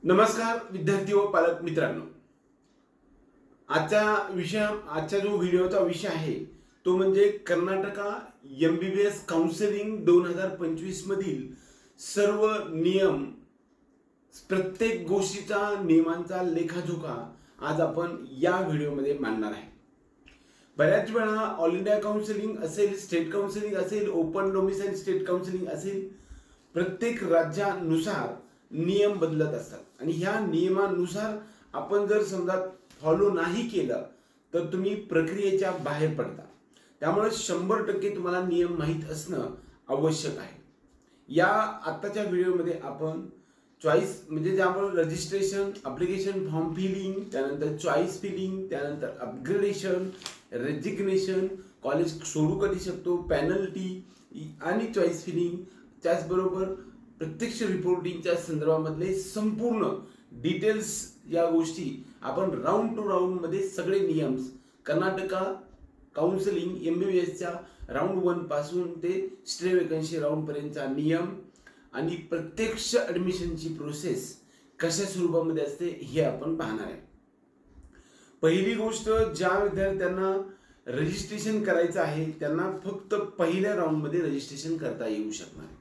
नमस्कार विद्यार्थी व पालक मित्रांनो, आजचा जो व्हिडिओचा विषय आहे तो म्हणजे कर्नाटका MBBS काउन्सिलिंग 2025 मधील सर्व नियम, प्रत्येक गोष्टीचा नियमांचा लेखाजोखा आज आपण या व्हिडिओमध्ये मांडणार आहे। बऱ्याच वेळा ऑल इंडिया काउन्सिलिंग असेल, स्टेट काउन्सिलिंग असेल, ओपन डोमिसाइल स्टेट काउन्सिलिंग असेल, प्रत्येक राज्यानुसार नियम बदलत असतात आणि ह्या नियमानुसार आपण जर समजा फॉलो नाही केलं तर तुम्ही प्रक्रियेच्या बाहेर पडता। त्यामुळे 100% तुम्हाला नियम माहित असणं आवश्यक आहे। या आताच्या व्हिडिओमध्ये आपण चॉईस म्हणजे ज्यामुळे रजिस्ट्रेशन, ॲप्लिकेशन फॉर्म फिलिंग, त्यानंतर चॉईस फिलिंग, त्यानंतर अपग्रेडेशन, रेजिग्नेशन, कॉलेज सोडू कधी शकतो, पेनल्टी आणि चॉईस फिलिंग, त्याचबरोबर प्रत्यक्ष रिपोर्टिंगच्या संदर्भामधले संपूर्ण डिटेल्स या गोष्टी आपण राउंड टू राउंड मध्ये सगळे नियम कर्नाटका काउन्सिलिंग MBBSच्या राउंड 1 पासून ते स्टे वेकन्सी राउंड पर्यंतचा नियम आणि प्रत्यक्ष ॲडमिशनची प्रोसेस कशा स्वरूपामध्ये असते हे आपण पाहणार आहे। पहिली गोष्ट, ज्या विद्यार्थ्यांना रजिस्ट्रेशन करायचं आहे त्यांना फक्त पहिल्या राउंड मध्ये रजिस्ट्रेशन करता येऊ शकणार आहे।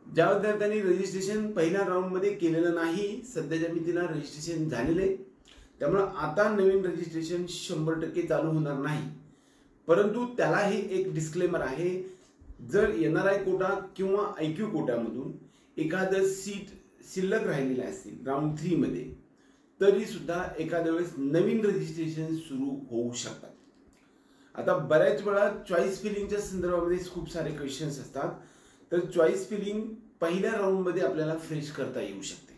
ज्या विद्यार्थ्यांनी रजिस्ट्रेशन पहिल्या राउंड मध्ये केलेलं नाही, सध्याच्या मितीला रजिस्ट्रेशन झालेले, त्यामुळे आता नवीन रजिस्ट्रेशन 100% चालू होणार नाही। परंतु त्यालाही एक डिस्क्लेमर आहे, जर NRI कोटा किंवा IQ कोट्यामधून एखादं सीट शिल्लक राहिलेले असतील राउंड 3 मध्ये तरी सुद्धा एखाद्या वेळेस नवीन रजिस्ट्रेशन सुरू होऊ शकतात। आता बऱ्याच वेळा चॉईस फिलिंगच्या संदर्भामध्ये खूप सारे क्वेश्चन्स असतात, तर चॉईस फिलिंग पहिल्या राउंड मध्ये आपल्याला फ्रेश करता येऊ शकते,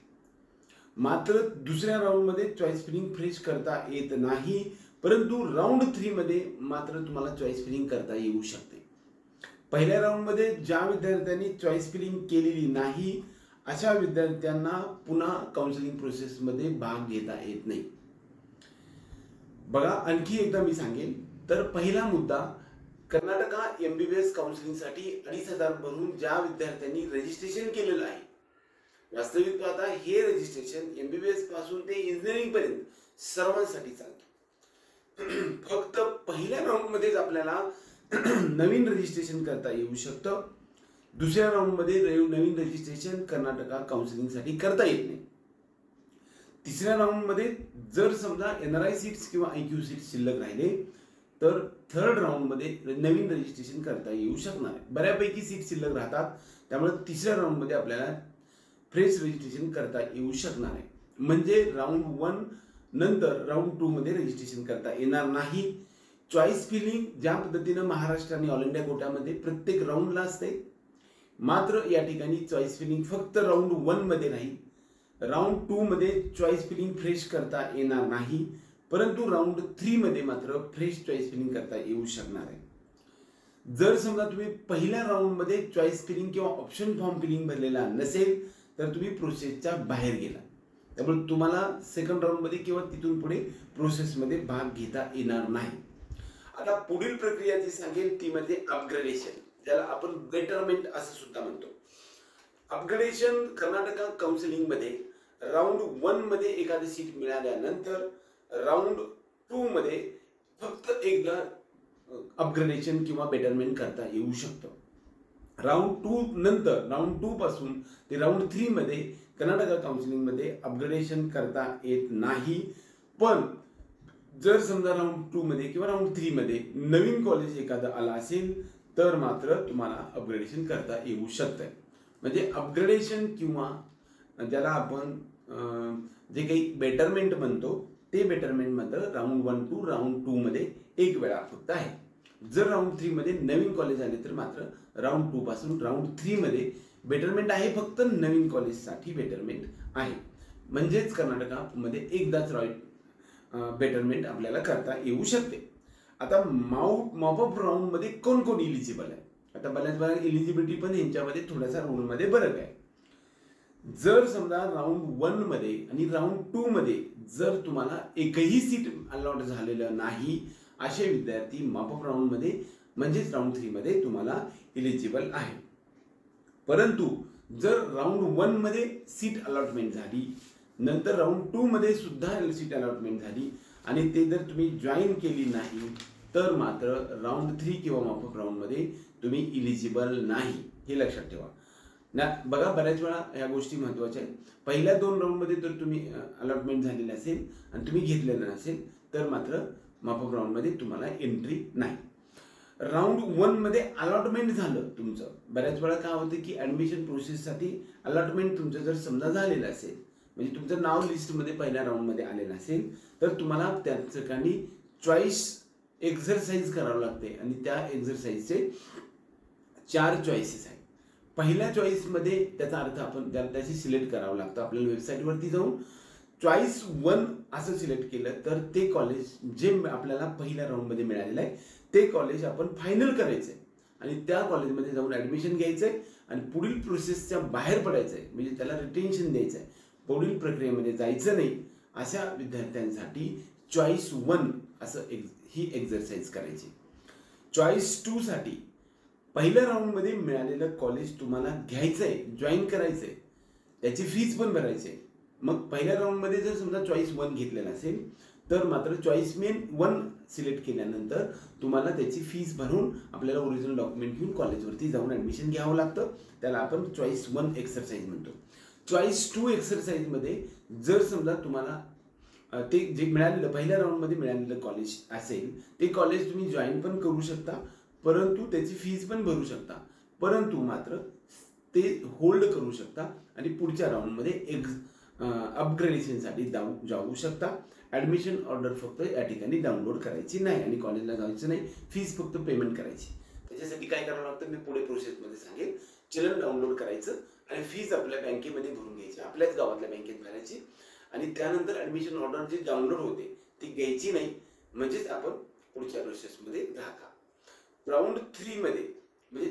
मात्र दुसऱ्या राउंड मध्ये चॉईस फिलिंग फ्रेश करता येत नाही। परंतु राउंड 3 मध्ये मात्र तुम्हाला चॉईस फिलिंग करता येऊ शकते। पहिल्या राउंड मध्ये ज्या विद्यार्थ्यांनी चॉईस फिलिंग केलेली नाही अशा विद्यार्थ्यांना पुन्हा काउन्सिलिंग प्रोसेस मध्ये भाग घेता येत नाही। बघा, आणखी एकदा मी सांगेन, तर पहिला मुद्दा, कर्नाटका MBBS काउन्सिलिंगसाठी 2,500 भरून ज्या विद्यार्थ्यांनी रजिस्ट्रेशन केलेलं आहे, वास्तविक पाहता हे रजिस्ट्रेशन MBBS पासून ते इंजिनिअरिंग पर्यंत सर्वांसाठी चालतं। फक्त पहिल्या राउंड मध्येच आपल्याला नवीन रजिस्ट्रेशन करता येऊ शकतं, दुसऱ्या राउंड मध्ये नवीन रजिस्ट्रेशन कर्नाटका काउन्सिलिंगसाठी करता येत नाही। तिसऱ्या राउंड मध्ये जर समजा NRI सीट्स किंवा IQ सीट्स शिल्लक राहिले तर थर्ड राउंड मध्ये नवीन रजिस्ट्रेशन करता येऊ शकणार आहे। बऱ्यापैकी सीट शिल्लक राहतात, त्यामुळे तिसऱ्या राउंड मध्ये आपल्याला फ्रेश रजिस्ट्रेशन करता येऊ शकणार आहे। म्हणजे राउंड 1 नंतर राउंड 2 मध्ये रजिस्ट्रेशन करता येणार नाही। चॉईस फिलिंग ज्या पद्धतीने महाराष्ट्र आणि ऑल इंडिया कोट्यामध्ये प्रत्येक राउंडला असते, मात्र या ठिकाणी चॉईस फिलिंग फक्त राउंड 1 मध्ये राहील। राउंड 2 मध्ये चॉईस फिलिंग फ्रेश करता येणार नाही, परंतु राउंड 3 मध्ये मात्र फ्रेश चॉईस फिलिंग करता येऊ शकणार आहे। जर समजा तुम्ही पहिल्या राउंड मध्ये चॉईस फिलिंग किंवा ऑप्शन फॉर्म फिलिंग भरलेला नसेल तर तुम्ही प्रोसेसच्या बाहेर गेला, त्यामुळे तुम्हाला सेकंड राउंड मध्ये किंवा तिथून पुढे प्रोसेस मध्ये भाग घेता येणार नाही। आता पुढील प्रक्रिया जी सांगेल ती म्हणजे अपग्रेडेशन, ज्याला आपण बेटरमेंट असं सुद्धा म्हणतो। अपग्रेडेशन कर्नाटका काउन्सिलिंग मध्ये राउंड 1 मध्ये एखादी सीट मिळाल्यानंतर राउंड 2 मध्ये फक्त एकदा अपग्रेडेशन किंवा बेटरमेंट करता येऊ शकतं। राउंड 2 नंतर राउंड 2 पासून ते राउंड 3 मध्ये कर्नाटका काउन्सिलिंग मध्ये अपग्रेडेशन करता येत नाही। पण जर समजा राउंड 2 मध्ये किंवा राउंड 3 मध्ये नवीन कॉलेज एखादं आला असेल तर मात्र तुम्हाला अपग्रेडेशन करता येऊ शकतं। म्हणजे अपग्रेडेशन किंवा ज्याला आपण जे काही बेटरमेंट म्हणतो ते बेटरमेंट मात्र राउंड 1 टू राउंड 2 मध्ये एक वेळा फक्त आहे। जर राउंड 3 मध्ये नवीन कॉलेज आले तर मात्र राउंड 2 पासून राउंड 3 मध्ये बेटरमेंट आहे, फक्त नवीन कॉलेजसाठी बेटरमेंट आहे। म्हणजेच कर्नाटका मध्ये एकदाच बेटरमेंट आपल्याला करता येऊ शकते। आता मॉपअप राउंड मध्ये कोण कोण इलिजिबल आहे, आता बऱ्याच इलिजिबिलिटी पण यांच्यामध्ये थोडासा रूल मध्ये फरक आहे। जर समजा राउंड 1 मध्ये आणि राउंड 2 मध्ये जर तुम्हाला एकही सीट अलॉट झालेलं नाही असे विद्यार्थी मॉपअप राउंड मध्ये म्हणजेच राउंड 3 मध्ये तुम्हाला इलिजिबल आहे। परंतु जर राऊंड 1 मध्ये सीट अलॉटमेंट झाली, नंतर राऊंड 2 मध्ये सुद्धा सीट अलॉटमेंट झाली आणि ते जर तुम्ही जॉईन केली नाही तर मात्र राऊंड 3 किंवा मॉपअप राऊंड मध्ये तुम्ही इलिजिबल नाही, हे लक्षात ठेवा ना. बघा बऱ्याच वेळा ह्या गोष्टी महत्त्वाच्या आहेत. पहिल्या 2 राऊंड मध्ये जर तुम्ही अलॉटमेंट झालेली असेल आणि तुम्ही घेतलेलं नसेल तर मात्र मॉपअप राऊंड मध्ये तुम्हाला एंट्री नाही. राऊंड 1 मध्ये अलॉटमेंट झालं तुमचं, बऱ्याच वेळा काय होतं की ऍडमिशन प्रोसेससाठी अलॉटमेंट तुमचं जर समजा झालेलं असेल, म्हणजे तुमचं नाव लिस्टमध्ये पहिल्या राऊंडमध्ये आलेलं असेल तर तुम्हाला त्या ठिकाणी चॉईस एक्झरसाइज करावं लागते आणि त्या एक्झरसाइजचे 4 चॉईसेस आहेत. पहिल्या चॉईसमध्ये त्याचा अर्थ आपण त्याची सिलेक्ट करावं लागतं. आपल्याला वेबसाईटवरती जाऊन चॉईस 1 असं सिलेक्ट केलं तर ते कॉलेज जे आपल्याला पहिल्या राऊंडमध्ये मिळालेलं आहे ते कॉलेज आपण फायनल करायचंय आणि त्या कॉलेजमध्ये जाऊन ऍडमिशन घ्यायचंय आणि पुढील प्रोसेसच्या बाहेर पडायचंय, म्हणजे त्याला रिटेन्शन द्यायचंय, पुढील प्रक्रियेमध्ये जायचं नाही. अशा विद्यार्थ्यांसाठी चॉईस 1 असं ही एक्झरसाइज करायची. चॉईस 2 साठी पहिल्या राऊंडमध्ये मिळालेलं कॉलेज तुम्हाला घ्यायचंय, जॉईन करायचंय, त्याची फीस पण भरायची आहे. मग पहिल्या राऊंडमध्ये जर समजा चॉईस 1 घेतलेला असेल तर मात्र चॉईस 1 सिलेक्ट केल्यानंतर तुम्हाला त्याची फीस भरून आपल्याला ओरिजिनल डॉक्युमेंट घेऊन कॉलेजवरती जाऊन ऍडमिशन घ्यावं लागतं. त्याला आपण चॉईस 1 एक्सरसाइज म्हणतो. चॉईस 2 एक्सरसाइजमध्ये जर समजा तुम्हाला ते जे मिळालेलं पहिल्या राऊंडमध्ये मिळालेलं कॉलेज असेल ते कॉलेज तुम्ही जॉईन पण करू शकता, परंतु त्याची फीस पण भरू शकता, परंतु मात्र ते होल्ड करू शकता आणि पुढच्या राऊंडमध्ये अपग्रेडेशनसाठी जाऊ शकता. ऍडमिशन ऑर्डर फक्त या ठिकाणी डाउनलोड करायची नाही आणि कॉलेजला जायचं नाही, फीस फक्त पेमेंट करायची. त्याच्यासाठी काय करावं लागतं मी पुढे प्रोसेसमध्ये सांगेन. चलन डाउनलोड करायचं आणि फीस आपल्या बँकेमध्ये भरून घ्यायची, आपल्याच गावातल्या बँकेत भरायची आणि त्यानंतर ऍडमिशन ऑर्डर जी डाउनलोड होते ती घ्यायची नाही, म्हणजेच आपण पुढच्या प्रोसेसमध्ये राहता. राऊंड 3 मध्ये म्हणजे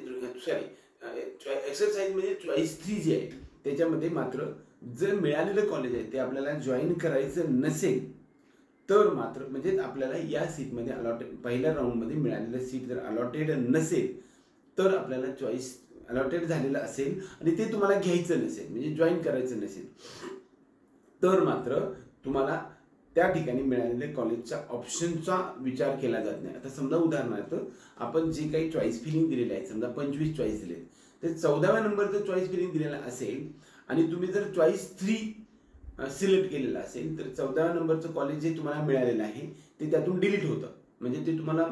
एक्सरसाइज म्हणजे चॉईस 3 जी आहे त्याच्यामध्ये मात्र जर मिळालेलं कॉलेज आहे ते आपल्याला जॉईन करायचं नसेल तर मात्र म्हणजे आपल्याला या सीटमध्ये पहिल्या राऊंडमध्ये मिळालेलं सीट जर अलॉटेड नसेल तर आपल्याला चॉईस अलॉटेड झालेलं असेल आणि ते तुम्हाला घ्यायचं नसेल म्हणजे जॉईन करायचं नसेल तर मात्र तुम्हाला त्या ठिकाणी मिळालेल्या कॉलेजच्या ऑप्शनचा विचार केला जात नाही. आता समजा उदाहरणार्थ आपण जे काही चॉईस फिलिंग दिलेले आहे, समजा 25 चॉईस दिले, ते 14व्या नंबरचं चॉईस फिलिंग दिलेलं असेल आणि तुम्ही जर चॉईस 3 सिलेक्ट केलेलं असेल तर 14व्या नंबरचं कॉलेज जे तुम्हाला मिळालेलं आहे ते त्यातून डिलीट होतं, म्हणजे ते तुम्हाला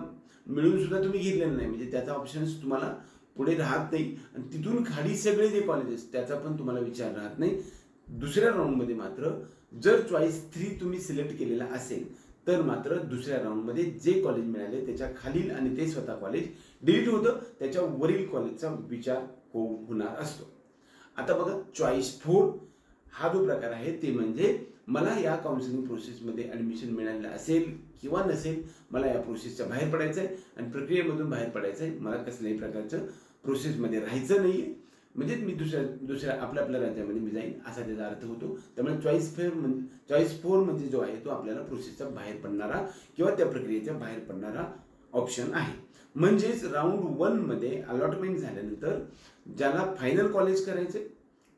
मिळून सुद्धा तुम्ही घेतलेलं नाही, म्हणजे त्याचा ऑप्शन्स तुम्हाला पुढे राहत नाही आणि तिथून खाली सगळे जे कॉलेजेस त्याचा पण तुम्हाला विचार राहत नाही. दुसऱ्या राऊंडमध्ये मात्र जर चॉईस 3 तुम्ही सिलेक्ट केलेला असेल तर मात्र दुसऱ्या राऊंडमध्ये जे कॉलेज मिळाले त्याच्या खालील आणि ते स्वतः कॉलेज डिलीट होतं, त्याच्या वरील कॉलेजचा विचार होणार असतो. आता बघा चॉईस 4 हा जो प्रकार आहे ते म्हणजे मला या काउन्सिलिंग प्रोसेसमध्ये ऍडमिशन मिळालेलं असेल किंवा नसेल, मला या प्रोसेसच्या बाहेर पडायचं आहे आणि प्रक्रियेमधून बाहेर पडायचं आहे, मला कसल्याही प्रकारचं प्रोसेसमध्ये राहायचं नाहीये, म्हणजे मी दुसऱ्या आपल्या राज्यामध्ये मी जाईन असा त्याचा अर्थ होतो. त्यामुळे चॉईस 4 म्हणजे जो आहे तो आपल्याला प्रोसेसच्या बाहेर पडणारा किंवा त्या प्रक्रियेच्या बाहेर पडणारा ऑप्शन आहे. म्हणजेच राऊंड 1 मध्ये अलॉटमेंट झाल्यानंतर ज्याला फायनल कॉलेज करायचे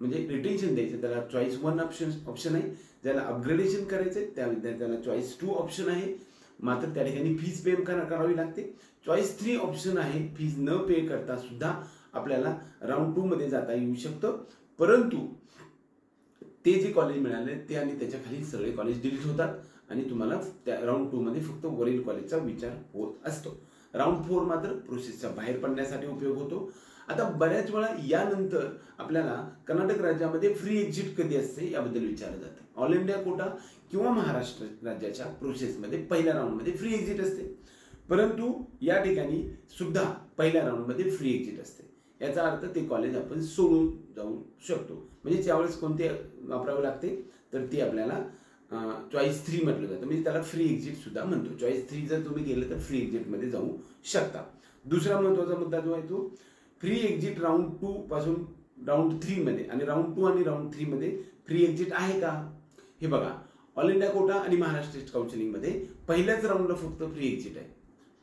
म्हणजे रिटेन्शन द्यायचं त्याला चॉईस 1 ऑप्शन आहे, ज्याला अपग्रेडेशन करायचंय त्या विद्यार्थ्याला चॉईस 2 ऑप्शन आहे, मात्र त्या ठिकाणी फीस पे करावी लागते. चॉईस 3 ऑप्शन आहे, फीस न पे करता सुद्धा आपल्याला राऊंड 2 मध्ये जाता येऊ शकतं, परंतु ते जे कॉलेज मिळाले ते आणि त्याच्या खाली सगळे कॉलेज डिलीट होतात आणि तुम्हाला त्या राऊंड 2 मध्ये फक्त वरील कॉलेजचा विचार होत असतो. राऊंड 4 मात्र प्रोसेसच्या बाहेर पडण्यासाठी उपयोग होतो. आता बऱ्याच वेळा यानंतर आपल्याला कर्नाटक राज्यामध्ये फ्री एक्झिट कधी असते याबद्दल विचारलं जातं. ऑल इंडिया कोटा किंवा महाराष्ट्र राज्याच्या प्रोसेसमध्ये पहिल्या राऊंडमध्ये फ्री एक्झिट असते, परंतु या ठिकाणी सुद्धा पहिल्या राऊंडमध्ये फ्री एक्झिट असते. याचा अर्थ ते कॉलेज आपण सोडून जाऊ शकतो. म्हणजे त्यावेळेस कोणते वापरावे लागते तर ते आपल्याला चॉईस 3 म्हटलं जातं, म्हणजे त्याला फ्री एक्झिट सुद्धा म्हणतो. चॉईस 3 जर तुम्ही गेलं तर फ्री एक्झिटमध्ये जाऊ शकता. दुसरा महत्त्वाचा मुद्दा जो आहे तो फ्री एक्झिट राऊंड 2 पासून राऊंड 3 मध्ये आणि राऊंड 2 आणि राऊंड 3 मध्ये फ्री एक्झिट आहे का हे बघा. ऑल इंडिया कोटा आणि महाराष्ट्र स्टेट काउन्सिलिंग मध्ये पहिल्याच राऊंडला फक्त फ्री एक्झिट आहे,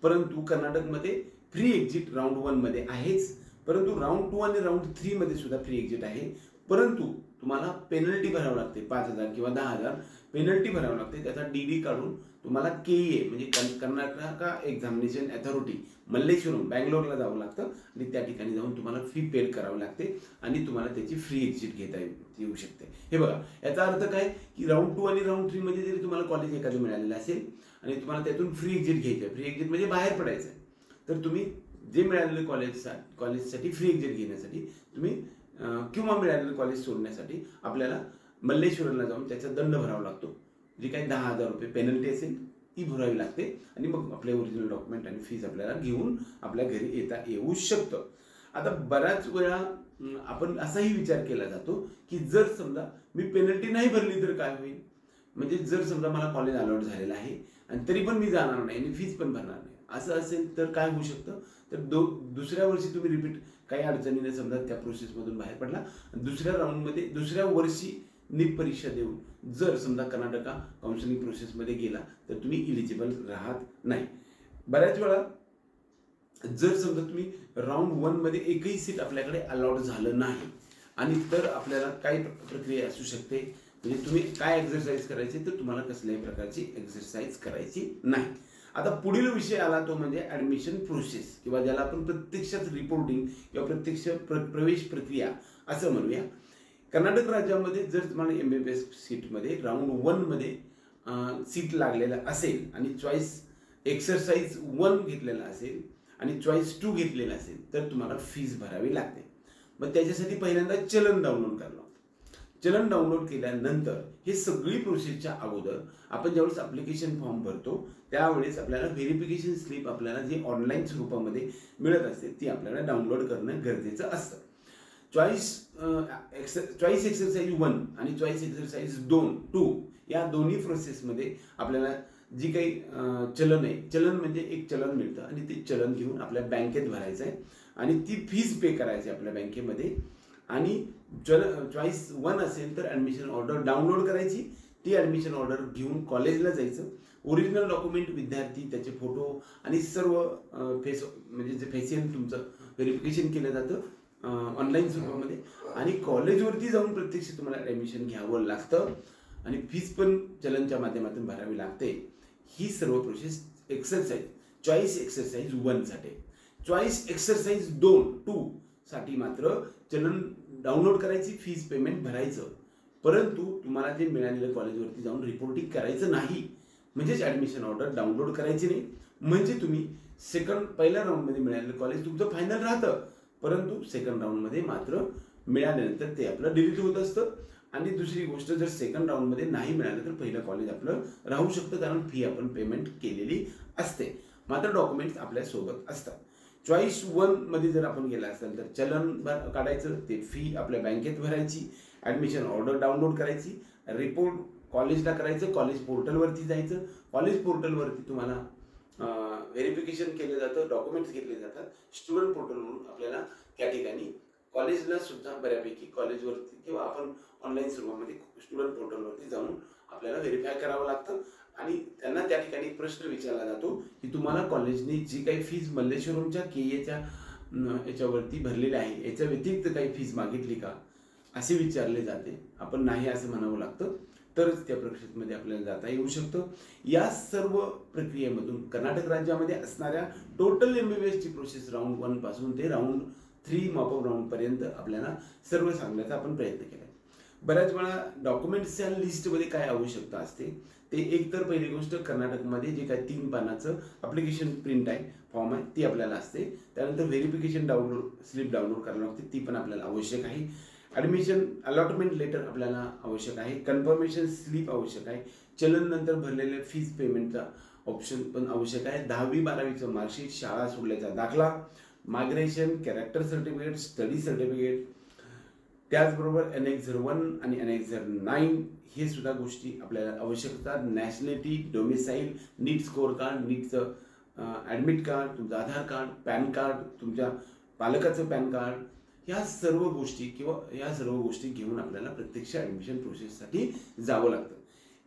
परंतु कर्नाटकमध्ये फ्री एक्झिट राऊंड 1 मध्ये आहेच, परंतु राऊंड 2 आणि राऊंड 3 मध्ये सुद्धा फ्री एक्झिट आहे, परंतु तुम्हाला पेनल्टी भरावी लागते 5,000 किंवा 10,000 पेनल्टी भरावी लागते. त्याचा डीडी काढून तुम्हाला KEA म्हणजे कर्नाटका एक्झामिनेशन अथॉरिटी मल्लेश्वरम बँगलोरला जावं लागतं आणि त्या ठिकाणी जाऊन तुम्हाला फी पेड करावी लागते आणि तुम्हाला त्याची फ्री एक्झिट घेता येऊ शकते. हे बघा, याचा अर्थ काय की राऊंड 2 आणि राऊंड 3 मध्ये जरी तुम्हाला कॉलेज एखादं मिळालेलं असेल आणि तुम्हाला त्यातून फ्री एक्झिट घ्यायचं आहे, फ्री एक्झिट म्हणजे बाहेर पडायचं आहे, तर तुम्ही जे मिळालेले कॉलेजसाठी फ्री एक्झिट घेण्यासाठी तुम्ही किंवा मिळालेलं कॉलेज सोडण्यासाठी आपल्याला मल्लेश्वरमला जाऊन त्याचा दंड भरावा लागतो. जी काही 10,000 रुपये पेनल्टी असेल ती भरावी लागते आणि मग आपले ओरिजिनल डॉक्युमेंट आणि फीज आपल्याला घेऊन आपल्या घरी येऊ शकतं. आता बऱ्याच वेळा आपण असाही विचार केला जातो की जर समजा मी पेनल्टी नाही भरली तर काय होईल, म्हणजे जर समजा मला कॉलेज अलॉट झालेलं आहे आणि तरी पण मी जाणार नाही आणि फीज पण भरणार नाही, असं असेल तर काय होऊ शकतं, तर दुसऱ्या वर्षी तुम्ही रिपीट काही अडचणीने समजा त्या प्रोसेसमधून बाहेर पडला, दुसऱ्या राऊंडमध्ये दुसऱ्या वर्षी नीट परीक्षा देऊन जर समजा कर्नाटका काउन्सिलिंग प्रोसेसमध्ये गेला तर तुम्ही इलिजिबल राहत नाही. बऱ्याच वेळा जर समजा तुम्ही राऊंड 1 मध्ये एकही सीट आपल्याकडे अलॉट झालं नाही आणि तर आपल्याला काय प्रक्रिया असू शकते, म्हणजे तुम्ही काय एक्सरसाइज करायची तर तुम्हाला कसल्याही प्रकारची एक्सरसाइज करायची नाही. आता पुढील विषय आला तो म्हणजे ऍडमिशन प्रोसेस किंवा ज्याला आपण प्रत्यक्षात रिपोर्टिंग किंवा प्रत्यक्ष प्रवेश प्रक्रिया असं म्हणूया. कर्नाटक राज्यामध्ये जर तुम्हाला MBBS सीटमध्ये राऊंड 1 मध्ये सीट लागलेला असेल आणि चॉईस एक्सरसाइज 1 घेतलेला असेल आणि चॉईस 2 घेतलेला असेल तर तुम्हाला फीस भरावी लागते. मग त्याच्यासाठी पहिल्यांदा चलन डाउनलोड करावं लागतं. चलन डाउनलोड केल्यानंतर हे सगळी प्रोसेसच्या अगोदर आपण ज्यावेळेस ॲप्लिकेशन फॉर्म भरतो त्यावेळेस आपल्याला व्हेरिफिकेशन स्लिप आपल्याला जी ऑनलाईन स्वरूपामध्ये मिळत असते ती आपल्याला डाउनलोड करणं गरजेचं असतं. चॉईस एक्सरसाइज 1 आणि चॉईस एक्सरसाइज 2 या दोन्ही प्रोसेसमध्ये आपल्याला जी काही चलन आहे, चलन म्हणजे एक चलन मिळतं आणि ते चलन घेऊन आपल्या बँकेत भरायचं आहे आणि ती फीस पे करायची आपल्या बँकेमध्ये. आणि चॉईस 1 असेल तर ॲडमिशन ऑर्डर डाउनलोड करायची, ती ॲडमिशन ऑर्डर घेऊन कॉलेजला जायचं. ओरिजिनल डॉक्युमेंट विद्यार्थी त्याचे फोटो आणि सर्व म्हणजे जे फेशियल तुमचं व्हेरिफिकेशन केलं जातं ऑनलाईन स्वरूपामध्ये आणि कॉलेजवरती जाऊन प्रत्यक्ष तुम्हाला ॲडमिशन घ्यावं लागतं आणि फीस पण चलनच्या माध्यमातून भरावी लागते. ही सर्व प्रोसेस एक्सरसाइज चॉईस एक्सरसाइज 1 साठी. चॉईस एक्सरसाइज 2 साठी मात्र चलन डाउनलोड करायची, फीस पेमेंट भरायचं, परंतु तुम्हाला ते मिळालेलं कॉलेजवरती जाऊन रिपोर्टिंग करायचं नाही, म्हणजेच ॲडमिशन ऑर्डर डाउनलोड करायची नाही. म्हणजे तुम्ही पहिल्या राऊंडमध्ये मिळालेलं कॉलेज तुमचं फायनल राहतं, परंतु सेकंड राऊंडमध्ये मात्र मिळाल्यानंतर ते आपलं डिलीट होत असतं. आणि दुसरी गोष्ट, जर सेकंड राऊंडमध्ये नाही मिळालं तर पहिलं कॉलेज आपलं राहू शकतं, कारण फी आपण पेमेंट केलेली असते, मात्र डॉक्युमेंट्स आपल्या सोबत असतात. चॉईस 1 मध्ये जर आपण गेला असेल तर चलन काढायचं, ते फी आपल्या बँकेत भरायची, ॲडमिशन ऑर्डर डाउनलोड करायची, रिपोर्ट कॉलेजला करायचं, कॉलेज पोर्टलवरती जायचं, कॉलेज पोर्टलवरती तुम्हाला व्हेरिफिकेशन केलं जातं, डॉक्युमेंट्स घेतले जातात. स्टुडंट पोर्टलवरून आपल्याला त्या ठिकाणी कॉलेजला सुद्धा बऱ्यापैकी कॉलेजवरती किंवा आपण ऑनलाईन स्वरूपामध्ये स्टुडंट पोर्टलवरती जाऊन आपल्याला व्हेरीफाय करावं लागतं आणि त्यांना त्या ठिकाणी प्रश्न विचारला जातो की तुम्हाला कॉलेजने जी काही फीज मल्लेश्वरमच्या KEAच्या याच्यावरती भरलेली आहे याच्या व्यतिरिक्त काही फीज मागितली का असे विचारले जाते. आपण नाही असं म्हणावं लागतं, तरच त्या प्रक्रियेमध्ये आपल्याला जाता येऊ शकतं. या सर्व प्रक्रियेमधून कर्नाटक राज्यामध्ये असणाऱ्या टोटल MBBSची प्रोसेस राऊंड 1 पासून ते राऊंड 3 मॉपअप राऊंड पर्यंत आपल्याला सर्व सांगण्याचा आपण प्रयत्न केला. बऱ्याच वेळा डॉक्युमेंट्सच्या लिस्टमध्ये काय आवश्यकता असते ते, एक तर पहिली गोष्ट कर्नाटकमध्ये जे काय 3 पानाचं ॲप्लिकेशन प्रिंट आहे, फॉर्म आहे, ती आपल्याला असते. त्यानंतर व्हेरिफिकेशन स्लिप डाउनलोड करायला लागते, ती पण आपल्याला आवश्यक आहे. ॲडमिशन अलॉटमेंट लेटर आपल्याला आवश्यक आहे, कन्फर्मेशन स्लिप आवश्यक आहे, चलन नंतर भरलेले फीज पेमेंटचा ऑप्शन पण आवश्यक आहे, 10वी-12वीचं मार्कशीट, शाळा सोडल्याचा दाखला, migration, character certificate, study certificate, त्याचबरोबर NX01 आणि NX09 हे सुद्धा गोष्टी आपल्याला आवश्यक असतात. नॅशनॅलिटी, डोमिसाईल, नीट स्कोअर कार्ड, नीटचं ॲडमिट कार्ड, तुमचं आधार कार्ड, पॅन कार्ड, तुमच्या पालकाचं पॅन कार्ड, ह्या सर्व गोष्टी घेऊन आपल्याला प्रत्यक्ष ॲडमिशन प्रोसेससाठी जावं लागतं.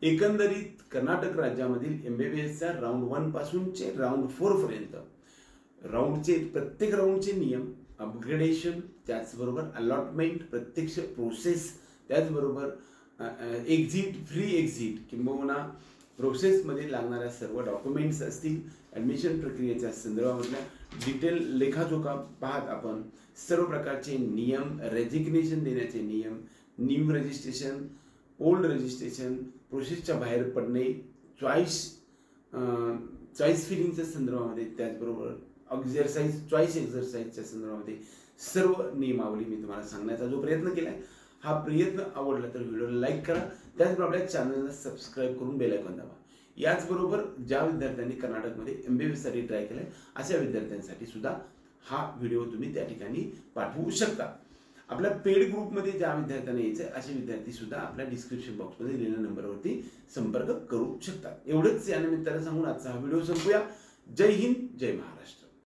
एकंदरीत कर्नाटक राज्यामधील MBBSच्या राऊंड 1 पासूनचे राऊंड 4 पर्यंत प्रत्येक राऊंडचे नियम, अपग्रेडेशन, त्याचबरोबर अलॉटमेंट, प्रत्यक्ष प्रोसेस, त्याचबरोबर एक्झिट, फ्री एक्झिट किंबहुना प्रोसेसमध्ये लागणाऱ्या सर्व डॉक्युमेंट्स असतील, ॲडमिशन प्रक्रियेच्या संदर्भामधल्या डिटेल लेखाजोखा पाहत आपण सर्व प्रकारचे नियम, रेजिग्नेशन देण्याचे नियम, न्यू रजिस्ट्रेशन, ओल्ड रजिस्ट्रेशन, प्रोसेसच्या बाहेर पडणे, चॉईस फिलिंगच्या संदर्भामध्ये, त्याचबरोबर चॉईस एक्झरसाइजच्या संदर्भामध्ये सर्व नियमावली मी तुम्हाला सांगण्याचा जो प्रयत्न केला आहे, हा प्रयत्न आवडला तर व्हिडिओला लाईक करा, त्याचबरोबर आपल्या चॅनलला सबस्क्राईब करून बेल आयकॉन दाबा. याचबरोबर ज्या विद्यार्थ्यांनी कर्नाटकमध्ये MBBS साठी ट्राय केलाय अशा विद्यार्थ्यांसाठी सुद्धा हा व्हिडिओ तुम्ही त्या ठिकाणी पाठवू शकता. आपल्या पेड ग्रुपमध्ये ज्या विद्यार्थ्यांना यायचं असे विद्यार्थी सुद्धा आपल्या डिस्क्रिप्शन बॉक्समध्ये दिलेल्या नंबरवरती संपर्क करू शकतात. एवढंच या निमित्तानं सांगून आजचा हा व्हिडिओ संपूया. जय हिंद, जय महाराष्ट्र.